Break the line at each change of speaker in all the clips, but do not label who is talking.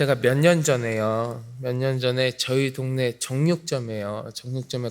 제가 몇 년 전에 저희 동네 정육점에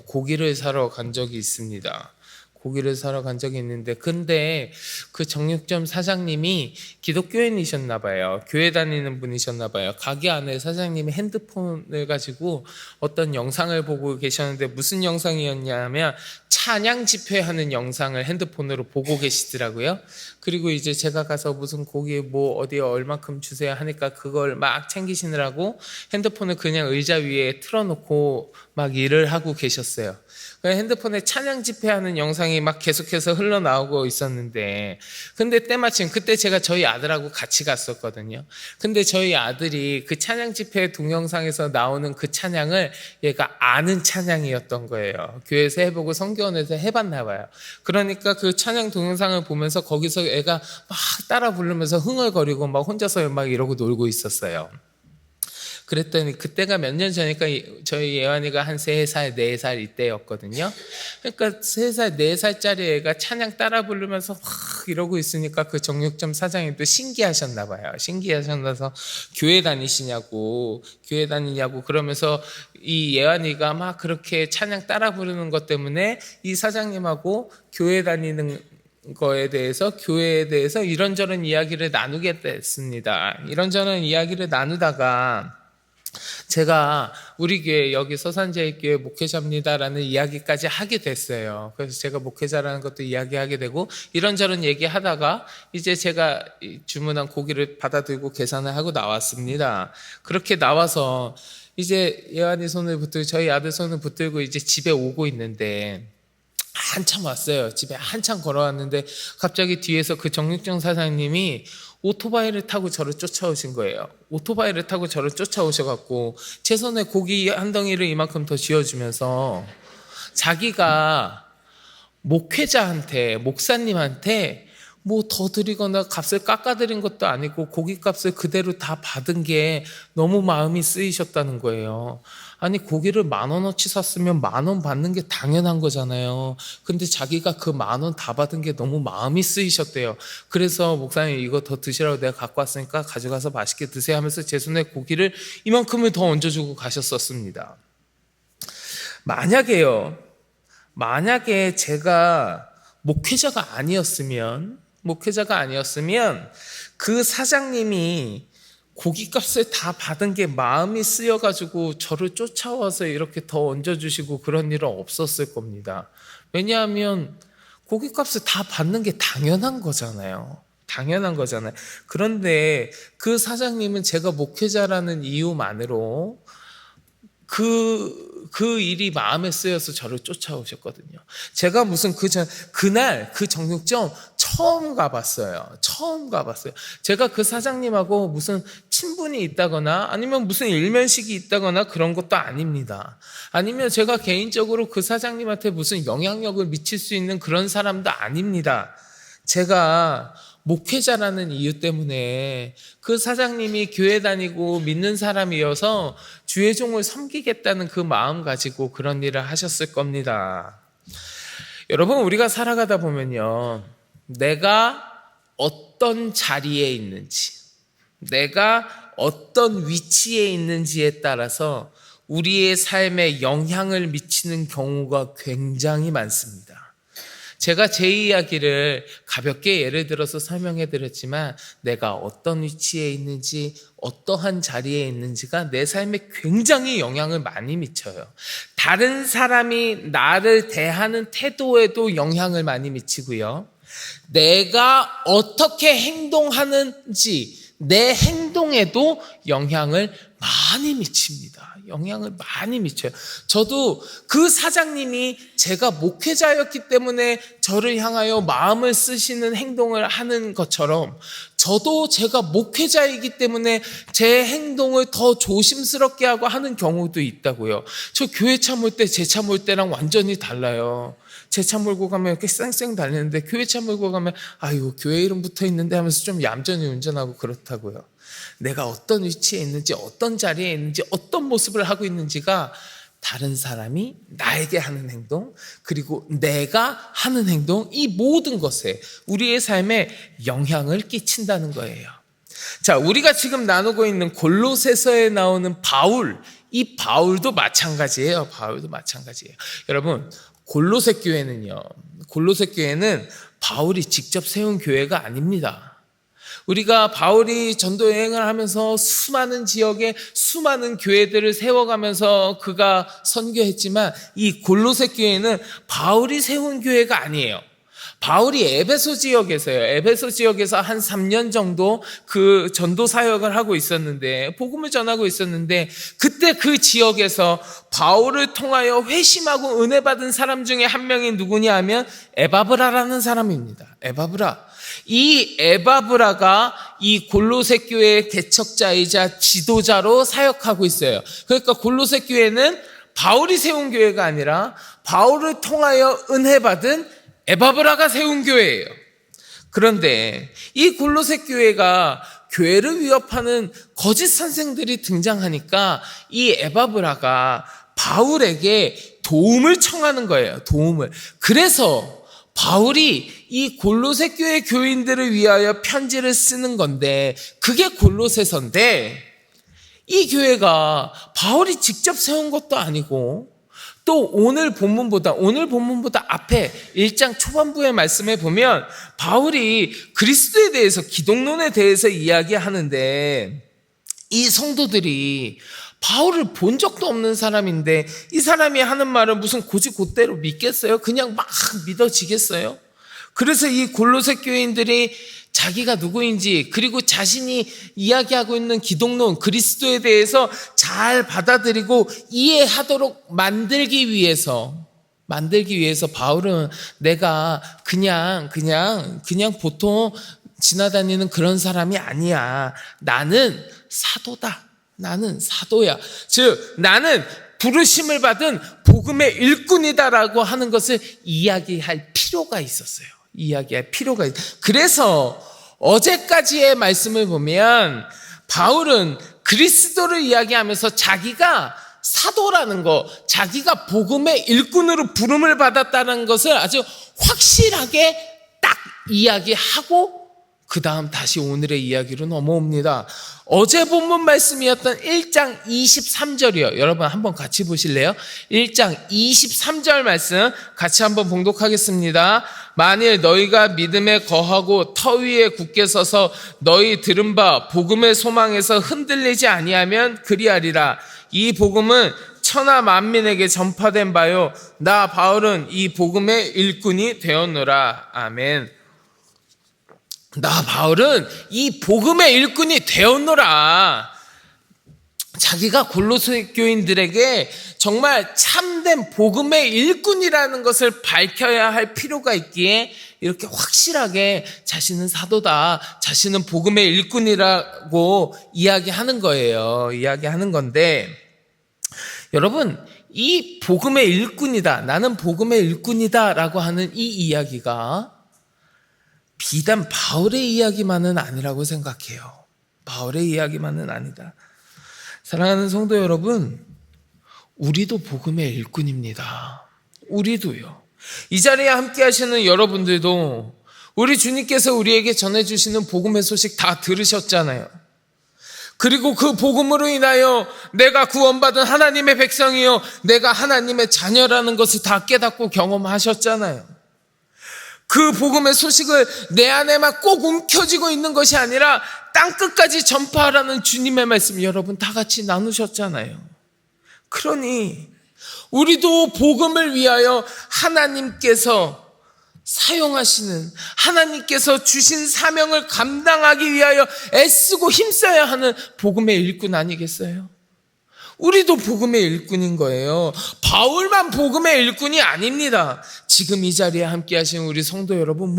고기를 사러 간 적이 있습니다. 고기를 사러 간 적이 있는데, 근데 그 정육점 사장님이 기독교인이셨나 봐요. 교회 다니는 분이셨나 봐요. 가게 안에 사장님이 핸드폰을 가지고 어떤 영상을 보고 계셨는데, 무슨 영상이었냐면 찬양 집회하는 영상을 핸드폰으로 보고 계시더라고요. 그리고 이제 제가 가서 무슨 고기 뭐 어디에 얼마큼 주세요 하니까 그걸 막 챙기시느라고 핸드폰을 그냥 의자 위에 틀어놓고 막 일을 하고 계셨어요. 핸드폰에 찬양 집회하는 영상이 막 계속해서 흘러나오고 있었는데, 근데 때마침 그때 제가 저희 아들하고 같이 갔었거든요. 근데 저희 아들이 그 찬양 집회 동영상에서 나오는 그 찬양을 얘가 아는 찬양이었던 거예요. 교회에서 해보고 성교원에서 해봤나 봐요. 그러니까 그 찬양 동영상을 보면서 거기서 애가 막 따라 부르면서 흥얼거리고 막 혼자서 막 이러고 놀고 있었어요. 그랬더니 그때가 몇 년 전이니까 저희 예완이가 한 3살, 4살 이때였거든요. 그러니까 3살, 4살짜리 애가 찬양 따라 부르면서 막 이러고 있으니까 그 정육점 사장님 또 신기하셨나 봐요. 신기하셔서 교회 다니냐고 그러면서 이 예완이가 막 그렇게 찬양 따라 부르는 것 때문에 이 사장님하고 교회에 대해서 이런저런 이야기를 나누게 됐습니다. 이런저런 이야기를 나누다가 제가 우리 교회 여기 서산제일교회 목회자입니다라는 이야기까지 하게 됐어요. 그래서 제가 목회자라는 것도 이야기하게 되고 이런저런 얘기하다가 이제 제가 주문한 고기를 받아들고 계산을 하고 나왔습니다. 그렇게 나와서 이제 예완이 손을 붙들고 저희 아들 손을 붙들고 이제 집에 오고 있는데 한참 왔어요. 집에 한참 걸어왔는데 갑자기 뒤에서 그 정육점 사장님이 오토바이를 타고 저를 쫓아오신 거예요. 오토바이를 타고 저를 쫓아오셔갖고 제 손에 고기 한 덩이를 이만큼 더 쥐어주면서 자기가 목사님한테 뭐 더 드리거나 값을 깎아드린 것도 아니고 고기값을 그대로 다 받은 게 너무 마음이 쓰이셨다는 거예요. 아니 고기를 10,000원어치 샀으면 10,000원 받는 게 당연한 거잖아요. 근데 자기가 그 10,000원 다 받은 게 너무 마음이 쓰이셨대요. 그래서 목사님 이거 더 드시라고 내가 갖고 왔으니까 가져가서 맛있게 드세요 하면서 제 손에 고기를 이만큼을 더 얹어주고 가셨었습니다. 만약에 제가 목회자가 아니었으면 그 사장님이 고깃값을 다 받은 게 마음이 쓰여가지고 저를 쫓아와서 이렇게 더 얹어주시고 그런 일은 없었을 겁니다. 왜냐하면 고깃값을 다 받는 게 당연한 거잖아요. 그런데 그 사장님은 제가 목회자라는 이유만으로 그 일이 마음에 쓰여서 저를 쫓아오셨거든요. 제가 그날 그 정육점 처음 가봤어요. 제가 그 사장님하고 무슨 친분이 있다거나 아니면 무슨 일면식이 있다거나 그런 것도 아닙니다. 아니면 제가 개인적으로 그 사장님한테 무슨 영향력을 미칠 수 있는 그런 사람도 아닙니다. 제가 목회자라는 이유 때문에 그 사장님이 교회 다니고 믿는 사람이어서 주의 종을 섬기겠다는 그 마음 가지고 그런 일을 하셨을 겁니다. 여러분, 우리가 살아가다 보면요, 내가 어떤 자리에 있는지, 내가 어떤 위치에 있는지에 따라서 우리의 삶에 영향을 미치는 경우가 굉장히 많습니다. 제가 제 이야기를 가볍게 예를 들어서 설명해 드렸지만 내가 어떤 위치에 있는지 어떠한 자리에 있는지가 내 삶에 굉장히 영향을 많이 미쳐요. 다른 사람이 나를 대하는 태도에도 영향을 많이 미치고요. 내가 어떻게 행동하는지 내 행동에도 영향을 많이 미칩니다. 저도 그 사장님이 제가 목회자였기 때문에 저를 향하여 마음을 쓰시는 행동을 하는 것처럼 저도 제가 목회자이기 때문에 제 행동을 더 조심스럽게 하고 하는 경우도 있다고요. 저 교회 차 몰 때 제 차 몰 때랑 완전히 달라요. 제 차 몰고 가면 이렇게 쌩쌩 달리는데 교회 차 몰고 가면 아유 교회 이름 붙어 있는데 하면서 좀 얌전히 운전하고 그렇다고요. 내가 어떤 위치에 있는지 어떤 자리에 있는지 어떤 모습을 하고 있는지가 다른 사람이 나에게 하는 행동 그리고 내가 하는 행동 이 모든 것에 우리의 삶에 영향을 끼친다는 거예요. 자, 우리가 지금 나누고 있는 골로새서에 나오는 바울, 이 바울도 마찬가지예요. 바울도 마찬가지예요. 여러분, 골로새 교회는 바울이 직접 세운 교회가 아닙니다. 우리가 바울이 전도 여행을 하면서 수많은 지역에 수많은 교회들을 세워가면서 그가 선교했지만, 이 골로새 교회는 바울이 세운 교회가 아니에요. 바울이 에베소 지역에서 한 3년 정도 그 전도 사역을 하고 있었는데, 복음을 전하고 있었는데, 그때 그 지역에서 바울을 통하여 회심하고 은혜 받은 사람 중에 한 명이 누구냐 하면 에바브라라는 사람입니다. 이 에바브라가 이 골로새 교회의 개척자이자 지도자로 사역하고 있어요. 그러니까 골로새 교회는 바울이 세운 교회가 아니라 바울을 통하여 은혜 받은 에바브라가 세운 교회예요. 그런데 이 골로새 교회가 교회를 위협하는 거짓 선생들이 등장하니까 이 에바브라가 바울에게 도움을 청하는 거예요. 그래서 바울이 이 골로새 교회 교인들을 위하여 편지를 쓰는 건데, 그게 골로새서인데, 이 교회가 바울이 직접 세운 것도 아니고, 또 오늘 본문보다 앞에 1장 초반부의 말씀에 보면 바울이 그리스도에 대해서, 기독론에 대해서 이야기하는데, 이 성도들이 바울을 본 적도 없는 사람인데 이 사람이 하는 말은 무슨 곧대로 믿겠어요? 그냥 막 믿어지겠어요? 그래서 이 골로새 교인들이 자기가 누구인지, 그리고 자신이 이야기하고 있는 기독론, 그리스도에 대해서 잘 받아들이고 이해하도록 만들기 위해서 바울은 내가 그냥 보통 지나다니는 그런 사람이 아니야. 나는 사도야. 즉, 나는 부르심을 받은 복음의 일꾼이다라고 하는 것을 이야기할 필요가 있었어요. 그래서 어제까지의 말씀을 보면 바울은 그리스도를 이야기하면서 자기가 사도라는 거, 자기가 복음의 일꾼으로 부름을 받았다는 것을 아주 확실하게 딱 이야기하고 그 다음 다시 오늘의 이야기로 넘어옵니다. 어제 본문 말씀이었던 1장 23절이요. 여러분 한번 같이 보실래요? 1장 23절 말씀 같이 한번 봉독하겠습니다. 만일 너희가 믿음에 거하고 터 위에 굳게 서서 너희 들은 바 복음의 소망에서 흔들리지 아니하면 그리하리라. 이 복음은 천하 만민에게 전파된 바요. 나 바울은 이 복음의 일꾼이 되었노라. 아멘. 나 바울은 이 복음의 일꾼이 되었노라. 자기가 골로새 교인들에게 정말 참된 복음의 일꾼이라는 것을 밝혀야 할 필요가 있기에 이렇게 확실하게 자신은 사도다, 자신은 복음의 일꾼이라고 이야기하는 거예요. 이야기하는 건데, 여러분, 이 복음의 일꾼이다, 나는 복음의 일꾼이다 라고 하는 이 이야기가 비단 바울의 이야기만은 아니라고 생각해요. 바울의 이야기만은 아니다. 사랑하는 성도 여러분, 우리도 복음의 일꾼입니다. 우리도요. 이 자리에 함께 하시는 여러분들도 우리 주님께서 우리에게 전해주시는 복음의 소식 다 들으셨잖아요. 그리고 그 복음으로 인하여 내가 구원받은 하나님의 백성이요, 내가 하나님의 자녀라는 것을 다 깨닫고 경험하셨잖아요. 그 복음의 소식을 내 안에만 꼭 움켜쥐고 있는 것이 아니라 땅끝까지 전파하라는 주님의 말씀 여러분 다 같이 나누셨잖아요. 그러니 우리도 복음을 위하여 하나님께서 사용하시는, 하나님께서 주신 사명을 감당하기 위하여 애쓰고 힘써야 하는 복음의 일꾼 아니겠어요? 우리도 복음의 일꾼인 거예요. 바울만 복음의 일꾼이 아닙니다. 지금 이 자리에 함께 하신 우리 성도 여러분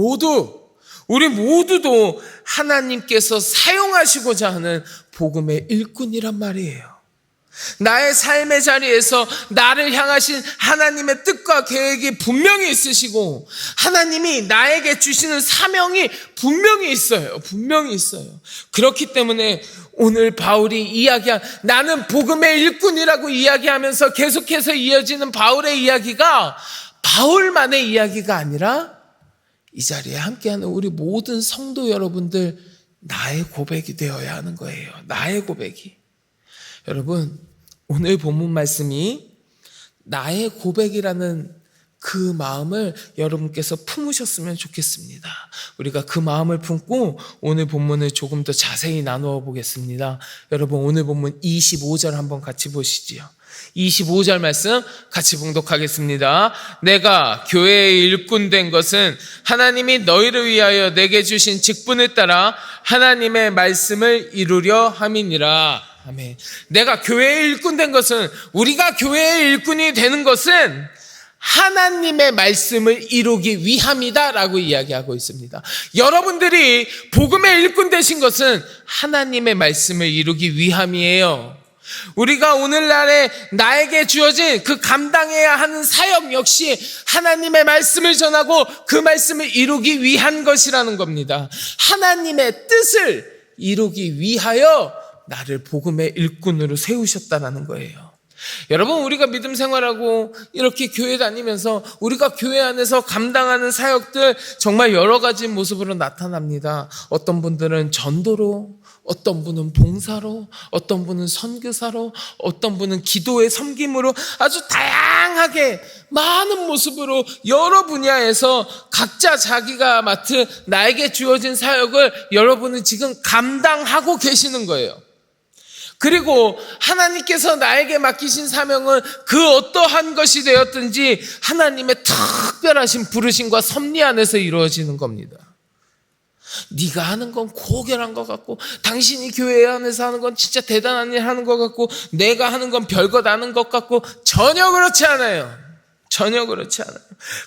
우리 모두도 하나님께서 사용하시고자 하는 복음의 일꾼이란 말이에요. 나의 삶의 자리에서 나를 향하신 하나님의 뜻과 계획이 분명히 있으시고 하나님이 나에게 주시는 사명이 분명히 있어요. 그렇기 때문에 오늘 바울이 이야기한 나는 복음의 일꾼이라고 이야기하면서 계속해서 이어지는 바울의 이야기가 바울만의 이야기가 아니라 이 자리에 함께하는 우리 모든 성도 여러분들 나의 고백이 되어야 하는 거예요. 나의 고백이. 여러분, 오늘 본문 말씀이 나의 고백이라는 그 마음을 여러분께서 품으셨으면 좋겠습니다. 우리가 그 마음을 품고 오늘 본문을 조금 더 자세히 나누어 보겠습니다. 여러분, 오늘 본문 25절 한번 같이 보시지요. 25절 말씀 같이 봉독하겠습니다. 내가 교회의 일꾼 된 것은 하나님이 너희를 위하여 내게 주신 직분을 따라 하나님의 말씀을 이루려 함이니라. 아멘. 내가 교회의 일꾼 된 것은, 우리가 교회의 일꾼이 되는 것은 하나님의 말씀을 이루기 위함이다 라고 이야기하고 있습니다. 여러분들이 복음의 일꾼 되신 것은 하나님의 말씀을 이루기 위함이에요. 우리가 오늘날에 나에게 주어진 그 감당해야 하는 사역 역시 하나님의 말씀을 전하고 그 말씀을 이루기 위한 것이라는 겁니다. 하나님의 뜻을 이루기 위하여 나를 복음의 일꾼으로 세우셨다는 거예요. 여러분, 우리가 믿음 생활하고 이렇게 교회 다니면서 우리가 교회 안에서 감당하는 사역들 정말 여러 가지 모습으로 나타납니다. 어떤 분들은 전도로, 어떤 분은 봉사로, 어떤 분은 선교사로, 어떤 분은 기도의 섬김으로 아주 다양하게 많은 모습으로 여러 분야에서 각자 자기가 맡은 나에게 주어진 사역을 여러분은 지금 감당하고 계시는 거예요. 그리고 하나님께서 나에게 맡기신 사명은 그 어떠한 것이 되었든지 하나님의 특별하신 부르심과 섭리 안에서 이루어지는 겁니다. 네가 하는 건 고결한 것 같고, 당신이 교회 안에서 하는 건 진짜 대단한 일 하는 것 같고, 내가 하는 건 별것 아는 것 같고, 전혀 그렇지 않아요. 전혀 그렇지 않아요.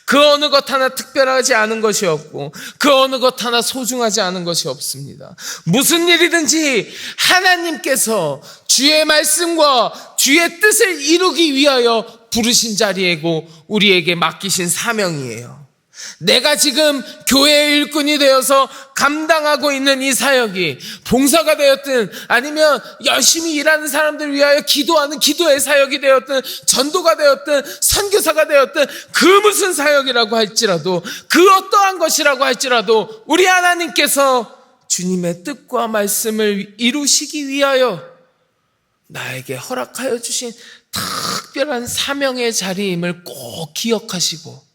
그 어느 것 하나 특별하지 않은 것이 없고, 그 어느 것 하나 소중하지 않은 것이 없습니다. 무슨 일이든지 하나님께서 주의 말씀과 주의 뜻을 이루기 위하여 부르신 자리이고 우리에게 맡기신 사명이에요. 내가 지금 교회의 일꾼이 되어서 감당하고 있는 이 사역이 봉사가 되었든 아니면 열심히 일하는 사람들을 위하여 기도하는 기도의 사역이 되었든 전도가 되었든 선교사가 되었든 그 무슨 사역이라고 할지라도, 그 어떠한 것이라고 할지라도 우리 하나님께서 주님의 뜻과 말씀을 이루시기 위하여 나에게 허락하여 주신 특별한 사명의 자리임을 꼭 기억하시고,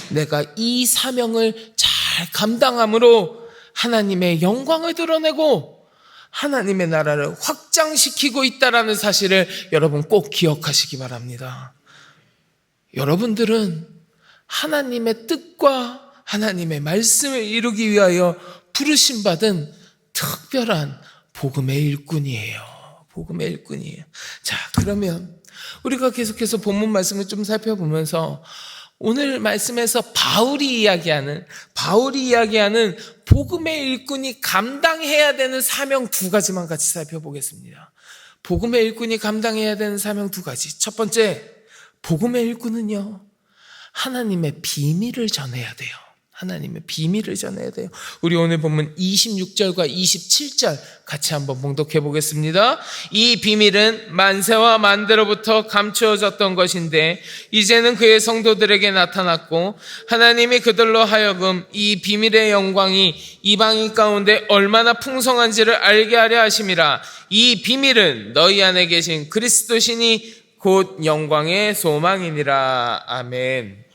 내가 이 사명을 잘 감당함으로 하나님의 영광을 드러내고 하나님의 나라를 확장시키고 있다는 사실을 여러분 꼭 기억하시기 바랍니다. 여러분들은 하나님의 뜻과 하나님의 말씀을 이루기 위하여 부르심받은 특별한 복음의 일꾼이에요. 복음의 일꾼이에요. 자, 그러면 우리가 계속해서 본문 말씀을 좀 살펴보면서 오늘 말씀에서 바울이 이야기하는 복음의 일꾼이 감당해야 되는 사명 두 가지만 같이 살펴보겠습니다. 복음의 일꾼이 감당해야 되는 사명 두 가지. 첫 번째, 복음의 일꾼은요, 하나님의 비밀을 전해야 돼요. 하나님의 비밀을 전해야 돼요. 우리 오늘 본문 26절과 27절 같이 한번 봉독해 보겠습니다. 이 비밀은 만세와 만대로부터 감추어졌던 것인데 이제는 그의 성도들에게 나타났고, 하나님이 그들로 하여금 이 비밀의 영광이 이방인 가운데 얼마나 풍성한지를 알게 하려 하심이라. 이 비밀은 너희 안에 계신 그리스도 신이 곧 영광의 소망이니라. 아멘.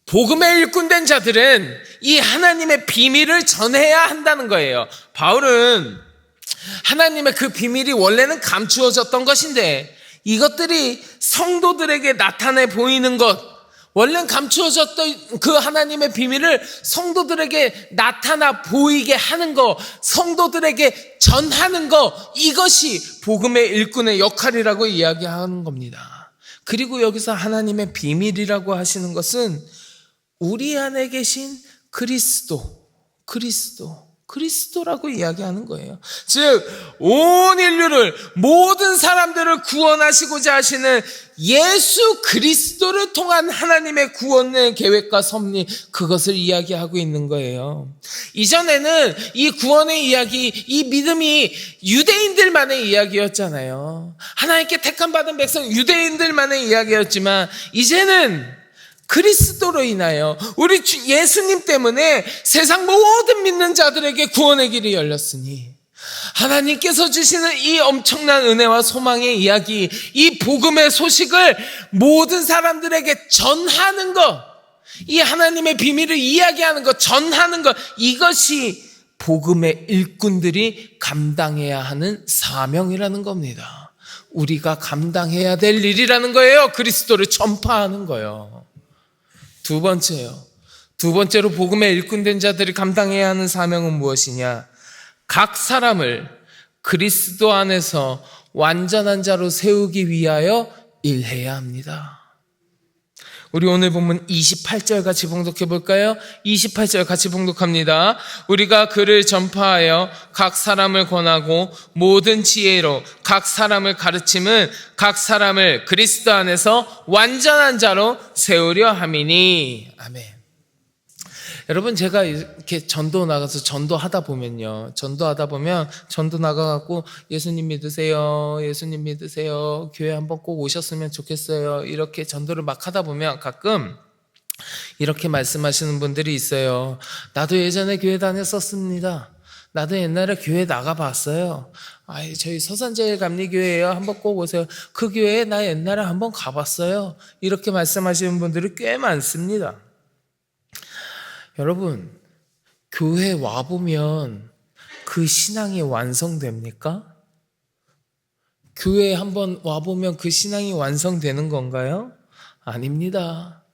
복음의 일꾼된 자들은 이 하나님의 비밀을 전해야 한다는 거예요. 바울은 하나님의 그 비밀이 원래는 감추어졌던 것인데 이것들이 성도들에게 나타내 보이는 것, 원래는 감추어졌던 그 하나님의 비밀을 성도들에게 나타나 보이게 하는 것, 성도들에게 전하는 것, 이것이 복음의 일꾼의 역할이라고 이야기하는 겁니다. 그리고 여기서 하나님의 비밀이라고 하시는 것은 우리 안에 계신 그리스도라고 이야기하는 거예요. 즉, 온 인류를, 모든 사람들을 구원하시고자 하시는 예수 그리스도를 통한 하나님의 구원의 계획과 섭리, 그것을 이야기하고 있는 거예요. 이전에는 이 구원의 이야기, 이 믿음이 유대인들만의 이야기였잖아요. 하나님께 택함받은 백성 유대인들만의 이야기였지만 이제는 그리스도로 인하여 우리 예수님 때문에 세상 모든 믿는 자들에게 구원의 길이 열렸으니 하나님께서 주시는 이 엄청난 은혜와 소망의 이야기, 이 복음의 소식을 모든 사람들에게 전하는 것, 이 하나님의 비밀을 이야기하는 것, 전하는 것, 이것이 복음의 일꾼들이 감당해야 하는 사명이라는 겁니다. 우리가 감당해야 될 일이라는 거예요. 그리스도를 전파하는 거예요. 두 번째로 복음의 일꾼된 자들이 감당해야 하는 사명은 무엇이냐? 각 사람을 그리스도 안에서 완전한 자로 세우기 위하여 일해야 합니다. 우리 오늘 본문 28절 같이 봉독해 볼까요? 28절 같이 봉독합니다. 우리가 그를 전파하여 각 사람을 권하고 모든 지혜로 각 사람을 가르침은 각 사람을 그리스도 안에서 완전한 자로 세우려 함이니. 아멘. 여러분, 제가 이렇게 전도 나가서 전도하다 보면 전도 나가갖고 예수님 믿으세요, 예수님 믿으세요, 교회 한번 꼭 오셨으면 좋겠어요, 이렇게 전도를 막 하다 보면 가끔 이렇게 말씀하시는 분들이 있어요. 나도 예전에 교회 다녔었습니다. 나도 옛날에 교회 나가봤어요. 저희 서산제일감리교회예요. 한번 꼭 오세요. 그 교회에 나 옛날에 한번 가봤어요. 이렇게 말씀하시는 분들이 꽤 많습니다. 여러분, 교회 와보면 그 신앙이 완성됩니까? 교회에 한번 와보면 그 신앙이 완성되는 건가요? 아닙니다.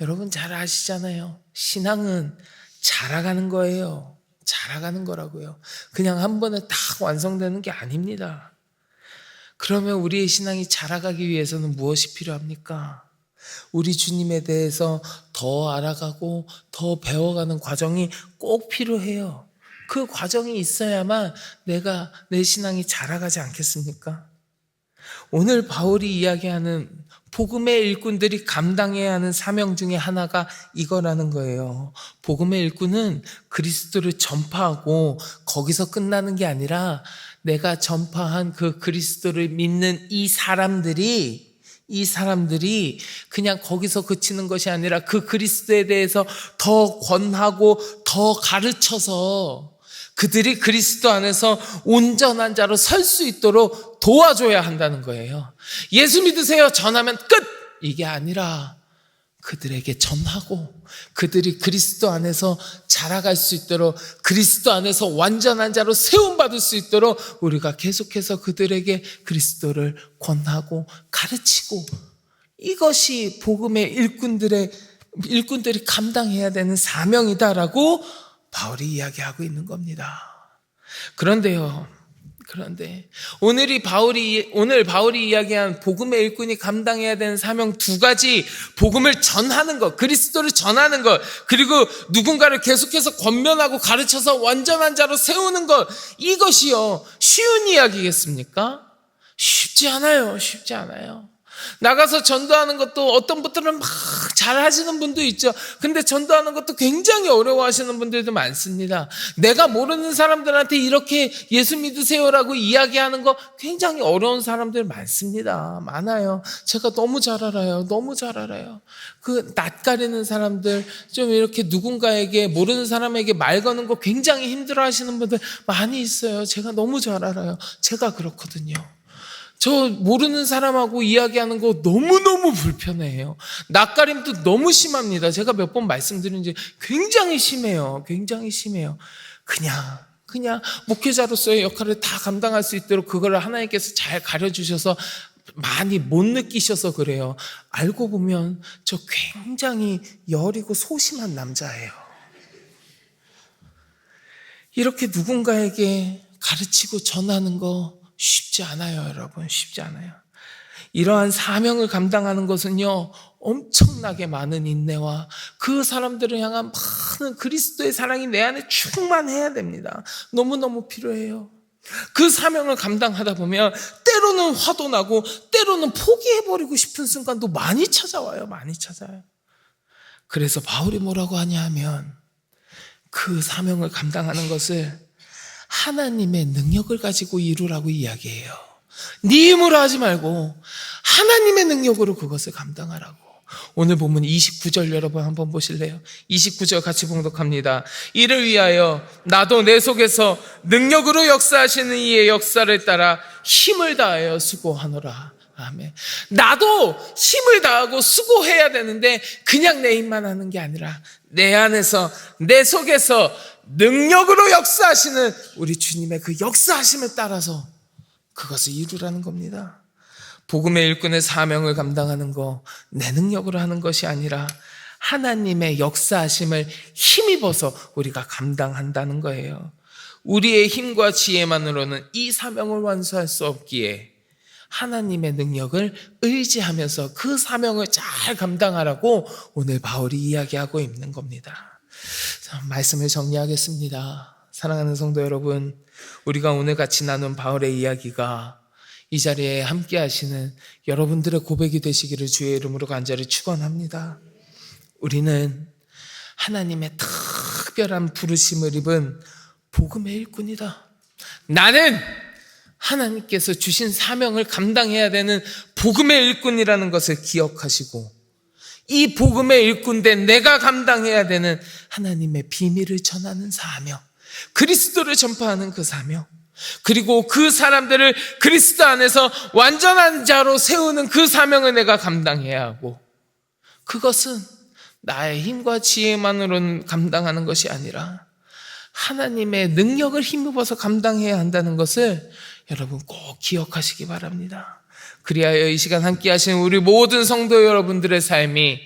여러분 잘 아시잖아요. 신앙은 자라가는 거예요. 자라가는 거라고요. 그냥 한 번에 딱 완성되는 게 아닙니다. 그러면 우리의 신앙이 자라가기 위해서는 무엇이 필요합니까? 우리 주님에 대해서 더 알아가고 더 배워가는 과정이 꼭 필요해요. 그 과정이 있어야만 내 신앙이 자라가지 않겠습니까? 오늘 바울이 이야기하는 복음의 일꾼들이 감당해야 하는 사명 중에 하나가 이거라는 거예요. 복음의 일꾼은 그리스도를 전파하고 거기서 끝나는 게 아니라 내가 전파한 그 그리스도를 믿는 이 사람들이 그냥 거기서 그치는 것이 아니라 그 그리스도에 대해서 더 권하고 더 가르쳐서 그들이 그리스도 안에서 온전한 자로 설 수 있도록 도와줘야 한다는 거예요. 예수 믿으세요, 전하면 끝! 이게 아니라 그들에게 전하고 그들이 그리스도 안에서 자라갈 수 있도록, 그리스도 안에서 완전한 자로 세움받을 수 있도록 우리가 계속해서 그들에게 그리스도를 권하고 가르치고, 이것이 복음의 일꾼들이 감당해야 되는 사명이다라고 바울이 이야기하고 있는 겁니다. 그런데 오늘 바울이 이야기한 복음의 일꾼이 감당해야 되는 사명 두 가지, 복음을 전하는 것, 그리스도를 전하는 것, 그리고 누군가를 계속해서 권면하고 가르쳐서 완전한 자로 세우는 것, 이것이요, 쉬운 이야기겠습니까? 쉽지 않아요. 나가서 전도하는 것도 어떤 분들은 막 잘하시는 분도 있죠. 근데 전도하는 것도 굉장히 어려워하시는 분들도 많습니다. 내가 모르는 사람들한테 이렇게 예수 믿으세요라고 이야기하는 거 굉장히 어려운 사람들 많아요. 제가 너무 잘 알아요. 그 낯가리는 사람들, 좀 이렇게 누군가에게, 모르는 사람에게 말 거는 거 굉장히 힘들어 하시는 분들 많이 있어요. 제가 너무 잘 알아요. 제가 그렇거든요. 저 모르는 사람하고 이야기하는 거 너무너무 불편해요. 낯가림도 너무 심합니다. 제가 몇 번 말씀드린지 굉장히 심해요. 그냥 목회자로서의 역할을 다 감당할 수 있도록 그걸 하나님께서 잘 가려주셔서 많이 못 느끼셔서 그래요. 알고 보면 저 굉장히 여리고 소심한 남자예요. 이렇게 누군가에게 가르치고 전하는 거 쉽지 않아요, 여러분. 쉽지 않아요. 이러한 사명을 감당하는 것은요, 엄청나게 많은 인내와 그 사람들을 향한 많은 그리스도의 사랑이 내 안에 충만해야 됩니다. 너무너무 필요해요. 그 사명을 감당하다 보면 때로는 화도 나고 때로는 포기해버리고 싶은 순간도 많이 찾아와요. 그래서 바울이 뭐라고 하냐 하면 그 사명을 감당하는 것을 하나님의 능력을 가지고 이루라고 이야기해요. 네 힘으로 하지 말고 하나님의 능력으로 그것을 감당하라고. 오늘 본문 29절 여러분 한번 보실래요? 29절 같이 봉독합니다. 이를 위하여 나도 내 속에서 능력으로 역사하시는 이의 역사를 따라 힘을 다하여 수고하노라. 아멘. 나도 힘을 다하고 수고해야 되는데 그냥 내 힘만 하는 게 아니라 내 안에서 내 속에서 능력으로 역사하시는 우리 주님의 그 역사하심을 따라서 그것을 이루라는 겁니다. 복음의 일꾼의 사명을 감당하는 거 내 능력으로 하는 것이 아니라 하나님의 역사하심을 힘입어서 우리가 감당한다는 거예요. 우리의 힘과 지혜만으로는 이 사명을 완수할 수 없기에 하나님의 능력을 의지하면서 그 사명을 잘 감당하라고 오늘 바울이 이야기하고 있는 겁니다. 자, 말씀을 정리하겠습니다. 사랑하는 성도 여러분, 우리가 오늘 같이 나눈 바울의 이야기가 이 자리에 함께 하시는 여러분들의 고백이 되시기를 주의 이름으로 간절히 축원합니다. 우리는 하나님의 특별한 부르심을 입은 복음의 일꾼이다. 나는 하나님께서 주신 사명을 감당해야 되는 복음의 일꾼이라는 것을 기억하시고 이 복음의 일꾼된 내가 감당해야 되는 하나님의 비밀을 전하는 사명, 그리스도를 전파하는 그 사명, 그리고 그 사람들을 그리스도 안에서 완전한 자로 세우는 그 사명을 내가 감당해야 하고, 그것은 나의 힘과 지혜만으로는 감당하는 것이 아니라 하나님의 능력을 힘입어서 감당해야 한다는 것을 여러분 꼭 기억하시기 바랍니다. 그리하여 이 시간 함께 하신 우리 모든 성도 여러분들의 삶이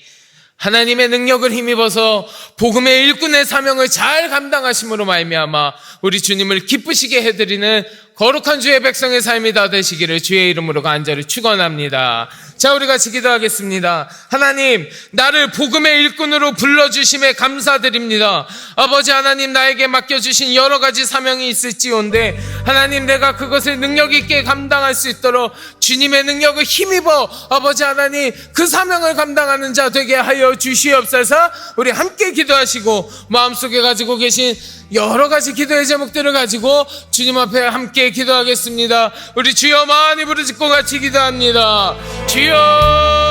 하나님의 능력을 힘입어서 복음의 일꾼의 사명을 잘 감당하심으로 말미암아 우리 주님을 기쁘시게 해드리는 거룩한 주의 백성의 삶이 다 되시기를 주의 이름으로 간절히 축원합니다. 자, 우리 같이 기도하겠습니다. 하나님, 나를 복음의 일꾼으로 불러주심에 감사드립니다. 아버지 하나님, 나에게 맡겨주신 여러 가지 사명이 있을지언데 하나님, 내가 그것을 능력 있게 감당할 수 있도록 주님의 능력을 힘입어 아버지 하나님 그 사명을 감당하는 자 되게 하여 주시옵소서. 우리 함께 기도하시고 마음속에 가지고 계신 여러 가지 기도의 제목들을 가지고 주님 앞에 함께 기도하겠습니다. 우리 주여 많이 부르짖고 같이 기도합니다. 주여.